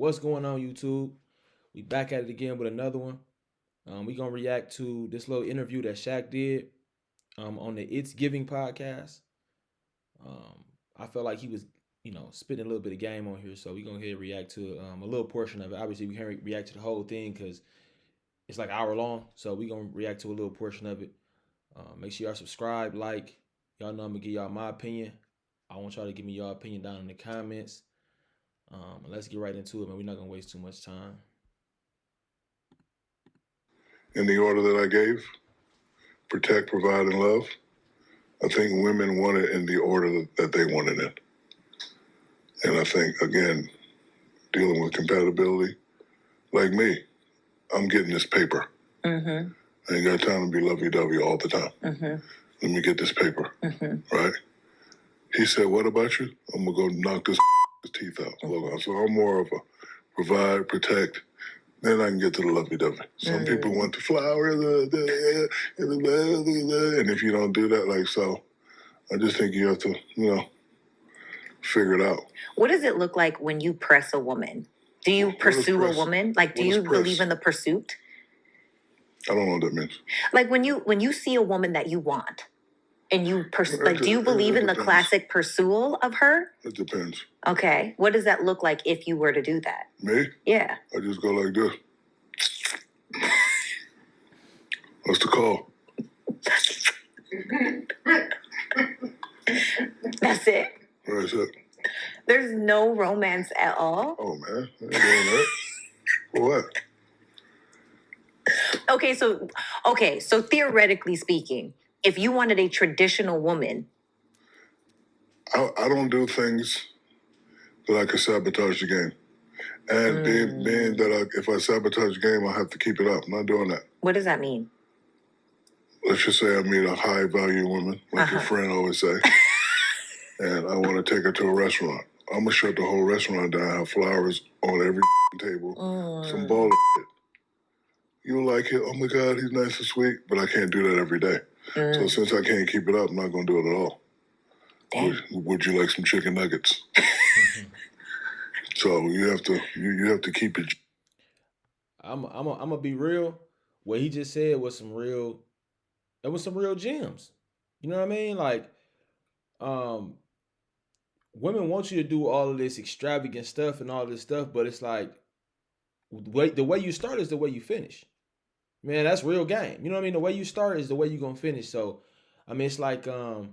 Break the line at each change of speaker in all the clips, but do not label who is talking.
What's going on, YouTube? We back at it again with another one. We gonna react to this little interview that Shaq did on the It's Giving podcast. Um, I felt like he was, spitting a little bit of game on here, so we gonna here react to a little portion of it. Obviously, we can't react to the whole thing because it's like an hour long. So we gonna react to a little portion of it. Make sure y'all subscribe, like. Y'all know I'm gonna give y'all my opinion. I want y'all to give me your opinion down in the comments. Let's get right into it, man. We're not gonna waste too much time.
In the order that I gave, protect, provide, and love, I think women want it in the order that they want it in. And I think, again, dealing with compatibility, like me, I'm getting this paper. Mm-hmm. I ain't got time to be lovey-dovey all the time. Mm-hmm. Let me get this paper, right? He said, what about you? I'm going to go knock this teeth out. So I'm more of a provide, protect, then I can get to the lovey-dovey. Some people want the flowers, and if you don't do that, so I just think you have to, figure it out.
What does it look like when you press a woman? Do you pursue a woman? Do you believe in the pursuit?
I don't know what that means.
Like when you see a woman that you want, and you do you believe in the classic pursuit of her?
It depends.
Okay. What does that look like if you were to do that?
Me?
Yeah.
I just go like this. What's the call?
That's it?
That's it.
There's no romance at all?
Oh, man. I ain't doing that. For what?
Okay, so theoretically speaking, if you wanted a traditional woman,
I don't do things that I could sabotage the game. And being that if I sabotage the game, I'll have to keep it up. I'm not doing that.
What does that mean?
Let's just say I meet a high-value woman, like your friend always say, and I want to take her to a restaurant. I'm going to shut the whole restaurant down, have flowers on every table, some ball shit. You like it? Oh, my God, he's nice and sweet, but I can't do that every day. So since I can't keep it up, I'm not going to do it at all. Would you like some chicken nuggets? So you have to keep it.
I'm gonna be real. What he just said was some real gems. You know what I mean? Women want you to do all of this extravagant stuff and all this stuff, but it's like the way you start is the way you finish. Man, that's real game. You know what I mean? The way you start is the way you're gonna finish. So, I mean, it's like, and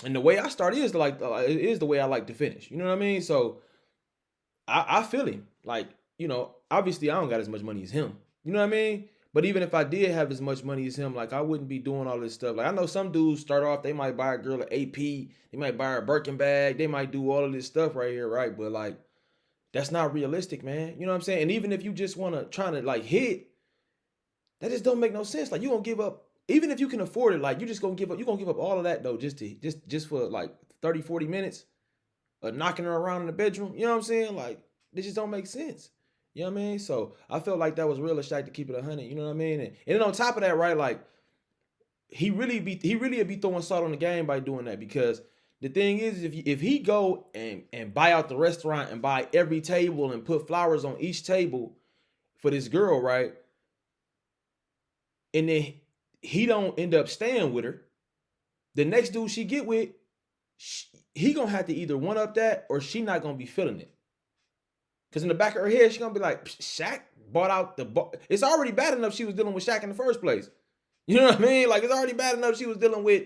the way I start is the way I like to finish. You know what I mean? So, I feel him. Obviously, I don't got as much money as him. You know what I mean? But even if I did have as much money as him, I wouldn't be doing all this stuff. I know some dudes start off, they might buy a girl an AP, they might buy her a Birkin bag, they might do all of this stuff right here, right? But that's not realistic, man. You know what I'm saying? And even if you just trying to hit, that just don't make no sense. You gonna give up, even if you can afford it, you're gonna give up all of that though, just for 30, 40 minutes of knocking her around in the bedroom. You know what I'm saying? This just don't make sense. You know what I mean? So I felt like that was real Shaq to keep it 100. You know what I mean? And then on top of that, right? He really be throwing salt on the game by doing that, because the thing is, if he go and buy out the restaurant and buy every table and put flowers on each table for this girl, right? And then he don't end up staying with her, the next dude she get with, he gonna have to either one up that or she not gonna be feeling it. Because in the back of her head, she gonna be like, Shaq bought out the bar. It's already bad enough she was dealing with Shaq in the first place. You know what I mean? It's already bad enough she was dealing with,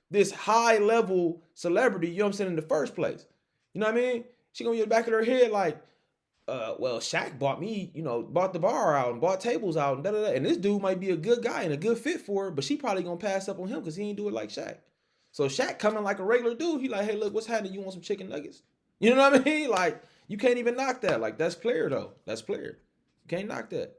this high level celebrity, you know what I'm saying, in the first place. You know what I mean? She gonna be in the back of her head well, Shaq bought me, bought the bar out and bought tables out and da-da-da. And this dude might be a good guy and a good fit for her, but she probably gonna pass up on him because he ain't do it like Shaq. So Shaq coming like a regular dude, he like, hey, look, what's happening? You want some chicken nuggets? You know what I mean? You can't even knock that. That's player though. That's player. You can't knock that.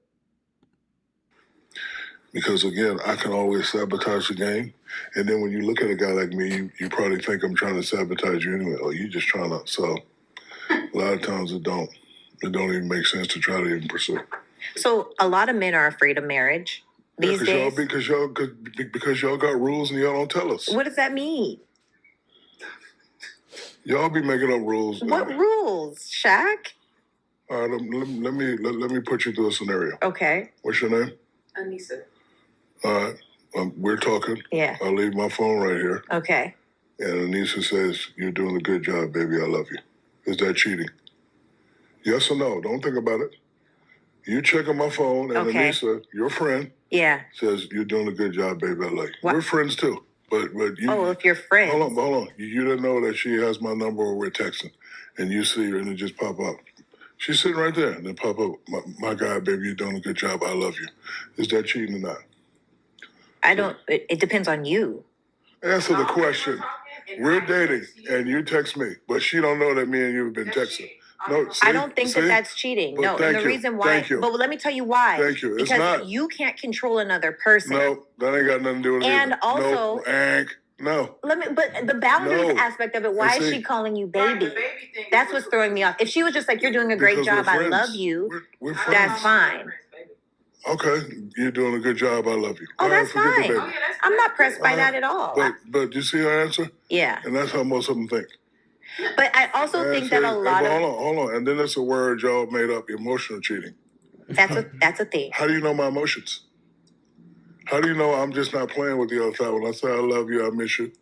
Because again, I can always sabotage the game. And then when you look at a guy like me, you probably think I'm trying to sabotage you anyway. Or you just trying to. So a lot of times it don't even make sense to try to even pursue.
So a lot of men are afraid of marriage these days.
Because y'all got rules and y'all don't tell us.
What does that mean?
Y'all be making up rules.
What rules, Shaq?
All right, let me put you through a scenario.
Okay.
What's your name?
Anissa.
All right, we're talking.
Yeah.
I'll leave my phone right here.
Okay.
And Anissa says, "You're doing a good job, baby. I love you." Is that cheating? Yes or no? Don't think about it. You checking my phone, and
Okay.
Anissa, your friend,
Yeah.
says, "You're doing a good job, baby. I like you."
What?
We're friends too. But you.
Oh, if you're friends.
Hold on. You didn't know that she has my number or we're texting, and you see her and it just pop up. She's sitting right there, and then pop up, my guy, baby, you're doing a good job. I love you. Is that cheating or not?
I don't. It depends on you.
Answer the question. We're dating, and you text me, but she don't know that me and you have been texting. No, see,
I don't think that that's cheating.
But
No,
thank
and the
you.
reason why.
Thank you.
But let me tell you why.
Thank you. It's
Because
not.
you can't control another person.
No, that ain't got nothing to do with it.
And
either.
also,
no, Hank, no.
But the boundaries
No.
aspect of it. Why is
see,
she calling you
Right,
baby?
the baby thing
That's
is
what's throwing me off. If she was just like, "You're doing a great
because
job.
we're
I
friends.
love you,"
We're friends.
that's fine.
Okay, you're doing a good job. I love you.
Oh,
All right,
that's
forget the
fine.
baby.
Oh, yeah, that's
I'm
great.
not pressed by
All
that
right.
at all.
But you see her answer?
Yeah,
And that's how most of them think.
but I also
And
think that a lot
but
of
hold on. And then there's a word y'all made up, emotional cheating.
that's a thing.
How do you know my emotions? How do you know I'm just not playing with the other side when I say I love you, I miss you?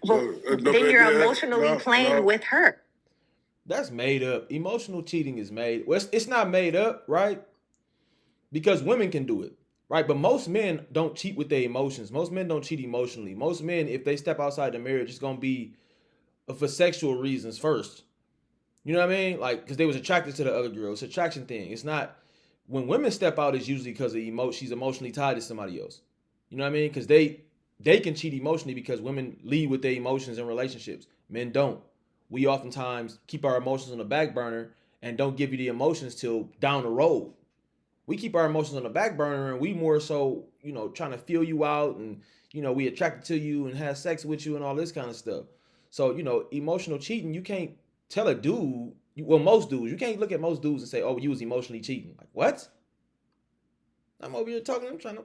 Well, then you're emotionally playing with her.
That's made up. Emotional cheating is made. Well, it's not made up, right? Because women can do it, right? But most men don't cheat with their emotions. Most men don't cheat emotionally. Most men, if they step outside the marriage, it's gonna be for sexual reasons first. You know what I mean? Like, because they was attracted to the other girl. It's an attraction thing. It's not when women step out. It's usually because of she's emotionally tied to somebody else. You know what I mean? Because they can cheat emotionally because women lead with their emotions in relationships. Men don't. We oftentimes keep our emotions on the back burner and don't give you the emotions till down the road. We keep our emotions on the back burner and we more so, trying to feel you out and, we attracted to you and have sex with you and all this kind of stuff. So, emotional cheating, you can't tell a dude, most dudes, you can't look at most dudes and say, "Oh, you was emotionally cheating." Like, what? I'm over here talking, I'm trying to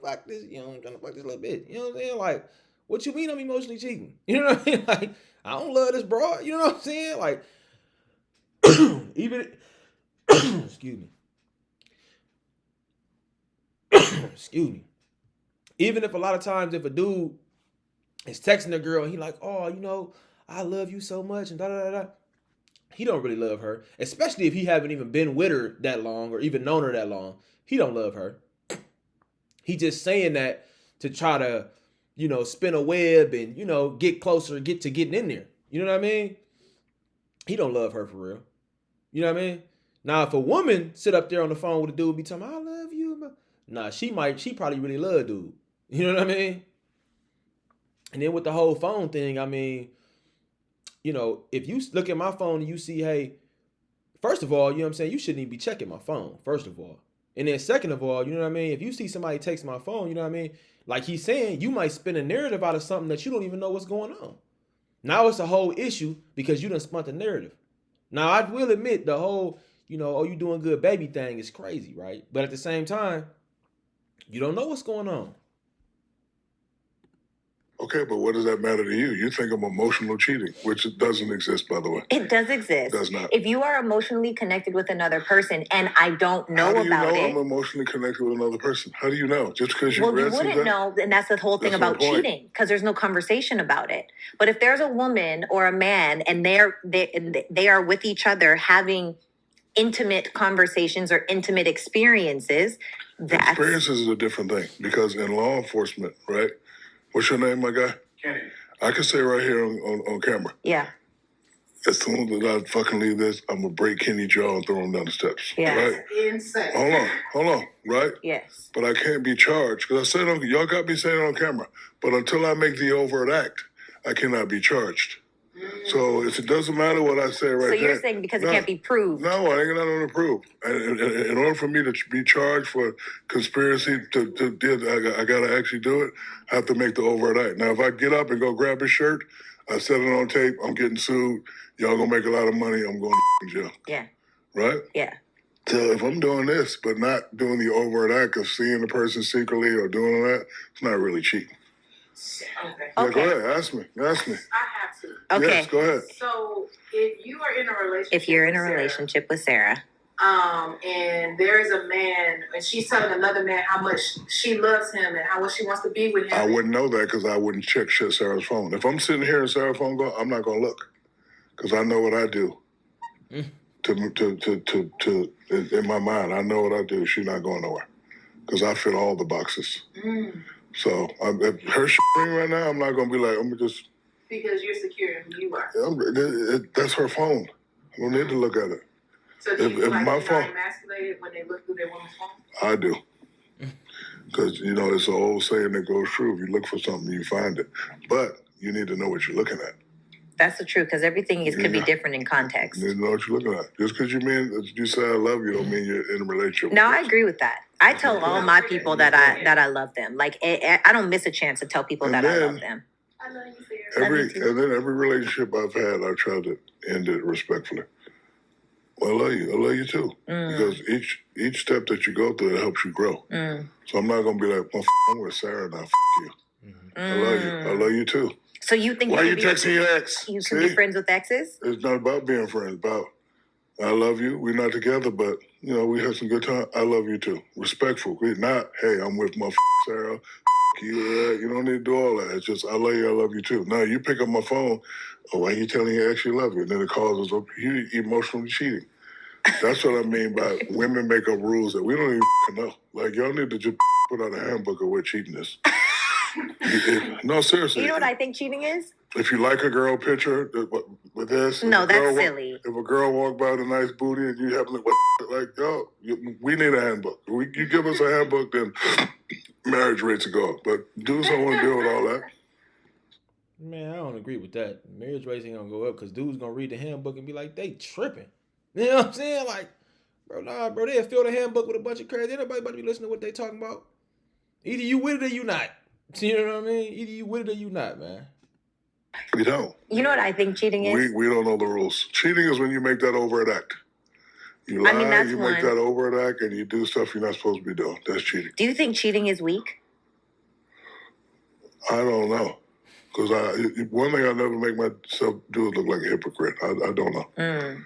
fuck this, I'm trying to fuck this little bitch. You know what I'm saying? Like, what you mean I'm emotionally cheating? You know what I mean? Like, I don't love this broad. You know what I'm saying? Like, even, excuse me. Excuse me. Even if a lot of times if a dude is texting a girl and he like, "Oh, I love you so much," and da da da da, he don't really love her. Especially if he haven't even been with her that long or even known her that long. He don't love her. He just saying that to try to, spin a web and, get closer, get to getting in there. You know what I mean? He don't love her for real. You know what I mean? Now, if a woman sit up there on the phone with a dude, be telling "I love you," nah, she probably really love dude. You know what I mean? And then with the whole phone thing, I mean, if you look at my phone and you see, hey, first of all, you know what I'm saying, you shouldn't even be checking my phone, first of all. And then second of all, you know what I mean, if you see somebody text my phone, you know what I mean, like he's saying, you might spin a narrative out of something that you don't even know what's going on. Now it's a whole issue because you done spun the narrative. Now, I will admit the whole, "Oh, you doing good baby" thing is crazy, right? But at the same time, you don't know what's going on.
Okay, but what does that matter to you? You think I'm emotional cheating, which doesn't exist, by the way.
It does exist.
It does not.
If you are emotionally connected with another person and I don't know
How do you
about
know
it.
I'm emotionally connected with another person? How do you know? Just because you
Well,
read
you wouldn't know, and that's the whole thing
That's my
about
point.
cheating, because there's no conversation about it. But if there's a woman or a man and they are with each other having intimate conversations or intimate experiences,
Experiences is a different thing because in law enforcement, right? What's your name, my guy?
Kenny.
I can say right here on camera.
Yeah.
As soon as I fucking leave this, I'm gonna break Kenny's jaw and throw him down the steps.
Yeah.
Right?
Insane.
Hold on, right?
Yes.
But I can't be charged because I said y'all got me saying it on camera. But until I make the overt act, I cannot be charged. So it doesn't matter what I say right
So you're
there.
saying because it can't be proved.
No, I ain't got nothing to prove. In order for me to be charged for conspiracy I gotta actually do it. I have to make the overt act. Now, if I get up and go grab his shirt, I set it on tape. I'm getting sued. Y'all gonna make a lot of money. I'm going to jail.
Yeah.
Right?
Yeah.
So if I'm doing this, but not doing the overt act of seeing the person secretly or doing all that, it's not really cheating.
Okay.
Yeah,
Okay.
go ahead. Ask me.
I have to.
Okay.
Yes, go ahead.
So if you are in a relationship,
If you're in a
with Sarah,
relationship with Sarah,
and there's a man, and she's telling another man how much she loves him and how much she wants to be with him.
I wouldn't know that because I wouldn't check Sarah's phone. If I'm sitting here and Sarah's phone go, I'm not gonna look because I know what I do. In my mind, I know what I do. She's not going nowhere because I fit all the boxes. So if her ring right now, I'm not gonna be like, I'm just
Because you're secure in who you are.
that's her phone. I don't need to look at it.
So do you feel like
my
you're
phone,
not emasculated when they look through their woman's phone?
I do. Because, it's an old saying that goes true. If you look for something, you find it. But you need to know what you're looking at.
that's the truth because everything could be
Yeah.
different in context.
You need to know what you're looking at. Just because you say I love you don't mean you're in a relationship.
No,
with
I
us.
agree with that. I tell all my people that I love them. Like I don't miss a chance to tell people
And
that I
then-
love them.
I love you, Sarah.
Love you too.
And then every relationship I've had, I've tried to end it respectfully. Well, I love you. I love you too. Because each step that you go through, it helps you grow. So I'm not gonna be like, well, I'm with Sarah now. You. I love you. I love you too.
So you think
Why are
you
you
can
texting your ex?
you can be friends with exes?
It's not about being friends. About I love you. We're not together, but we had some good time. I love you too. Respectful. We're not. Hey, I'm with my Sarah. You. You don't need to do all that. It's just I love you. I love you too. Now you pick up my phone. Oh, why are you telling your ex you love you? And then it causes you emotionally cheating. That's what I mean by women make up rules that we don't even know. Like y'all need to just put out a handbook of what cheating is. No, seriously.
You know what I think cheating is?
If you like a girl picture with this,
No,
if a
that's
girl
silly.
If a girl walk by with a nice booty and you happen to like, we need a handbook. You give us a handbook, then marriage rates will go up. But dudes don't want to deal with all that.
Man, I don't agree with that. Marriage rates ain't gonna go up because dudes gonna read the handbook and be like, they tripping. You know what I'm saying? Like, bro, they'll fill the handbook with a bunch of crazy. Ain't nobody about to be listening to what they talking about. Either you with it or you not. You know what I mean? Either you with it or you not, man.
We don't.
You know what I think cheating is?
We don't know the rules. Cheating is when you make that overt act. You lie,
that's
you
one.
make that overt act, and you do stuff you're not supposed to be doing. That's cheating.
Do you think cheating is weak?
I don't know. Because one thing I never make myself do is look like a hypocrite. I don't know. I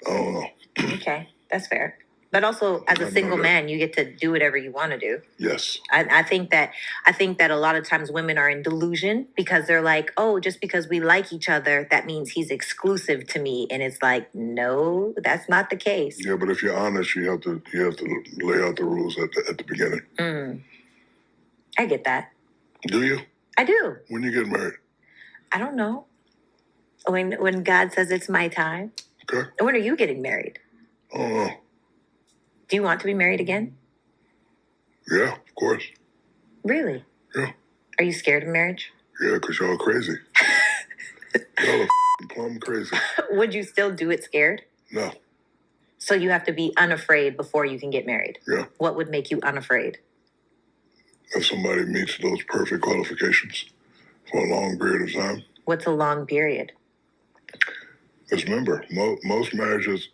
don't know.
Okay, that's fair. But also, as
I
a
know
single
that.
man, you get to do whatever you want to do.
Yes.
I think that a lot of times women are in delusion because they're like, oh, just because we like each other, that means he's exclusive to me, and it's like, no, that's not the case.
Yeah, but if you're honest, you have to lay out the rules at the beginning.
I get that.
Do you?
I do.
When you get married?
I don't know. When God says it's my time.
Okay.
When are you getting married?
I don't know.
Do you want to be married again?
Yeah, of course.
Really?
Yeah.
Are you scared of marriage?
Yeah, because y'all crazy. Y'all are plumb crazy.
Would you still do it scared?
No.
So you have to be unafraid before you can get married.
Yeah.
What would make you unafraid?
If somebody meets those perfect qualifications for a long period of time.
What's a long period?
Because remember, most marriages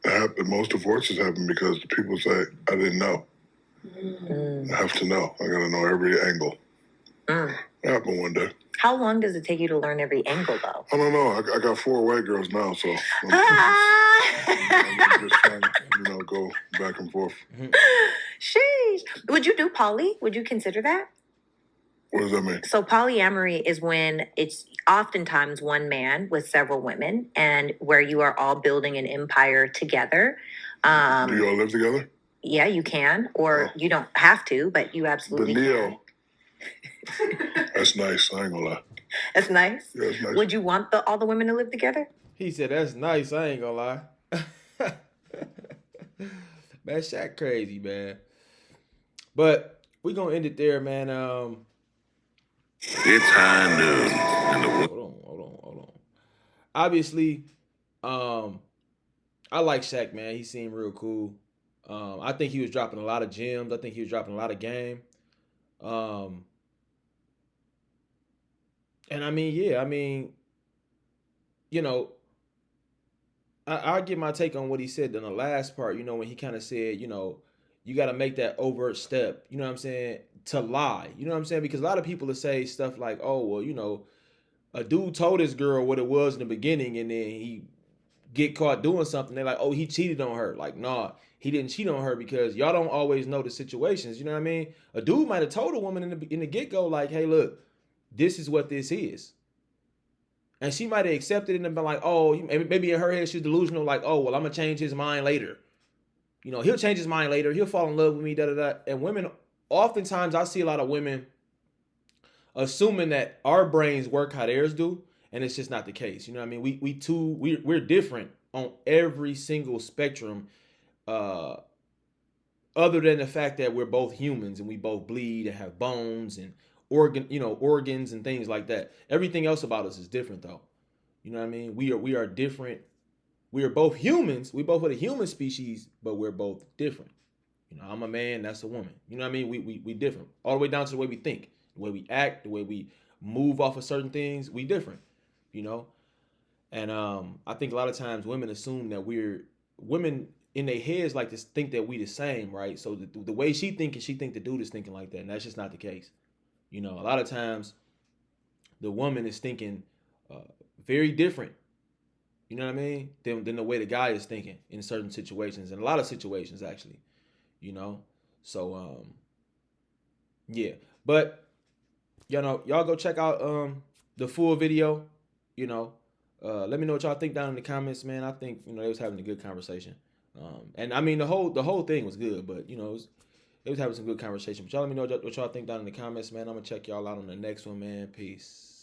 happen, most divorces happen because the people say, I didn't know. I have to know. I got to know every angle. It happened one day.
How long does it take you to learn every angle, though?
I don't know. I got 4 white girls now, so I'm just trying to, go back and forth.
Sheesh. Would you do poly? Would you consider that?
What does that mean?
So polyamory is when it's oftentimes one man with several women and where you are all building an empire together.
Do you all live together?
Yeah, you can, or you don't have to, but you
The
absolutely
Neo.
can.
That's nice. I ain't gonna lie.
That's nice.
Yeah, it's nice.
Would you want all the women to live together?
He said, that's nice. I ain't gonna lie. Man, Shaq crazy, man. But we gonna end it there, man.
It's high noon.
Hold on. Obviously, I like Shaq, man. He seemed real cool. I think he was dropping a lot of gems. I think he was dropping a lot of game. And I mean, I get my take on what he said in the last part, when he kind of said, you got to make that overt step, you know what I'm saying, to lie. You know what I'm saying? Because a lot of people will say stuff like, oh, well, you know, a dude told his girl what it was in the beginning and then he get caught doing something. They're like, oh, he cheated on her. Like, nah, he didn't cheat on her, because y'all don't always know the situations. You know what I mean? A dude might have told a woman in the get go, like, hey, look, this is what this is. And she might have accepted it and been like, oh, maybe in her head she's delusional, like, oh, well, I'm going to change his mind later. You know, he'll change his mind later. He'll fall in love with me, da da da. And women, oftentimes I see a lot of women assuming that our brains work how theirs do, and it's just not the case. You know what I mean? We're different on every single spectrum, other than the fact that we're both humans and we both bleed and have bones and organs and things like that. Everything else about us is different, though. You know what I mean? We are different. We are both humans. We both are the human species, but we're both different. You know, I'm a man, that's a woman. You know what I mean? We different. All the way down to the way we think, the way we act, the way we move off of certain things, we different, you know? And I think a lot of times women assume that women in their heads like to think that we the same, right? So the way she thinking, she think the dude is thinking like that, and that's just not the case. You know, a lot of times the woman is thinking very different, you know what I mean, than the way the guy is thinking in certain situations, in a lot of situations actually, you know? So yeah. But you know, y'all go check out the full video, you know. Let me know what y'all think down in the comments, man. I think, you know, they was having a good conversation. And I mean the whole thing was good, but you know, they was having some good conversation. But y'all let me know what y'all think down in the comments, man. I'm gonna check y'all out on the next one, man. Peace.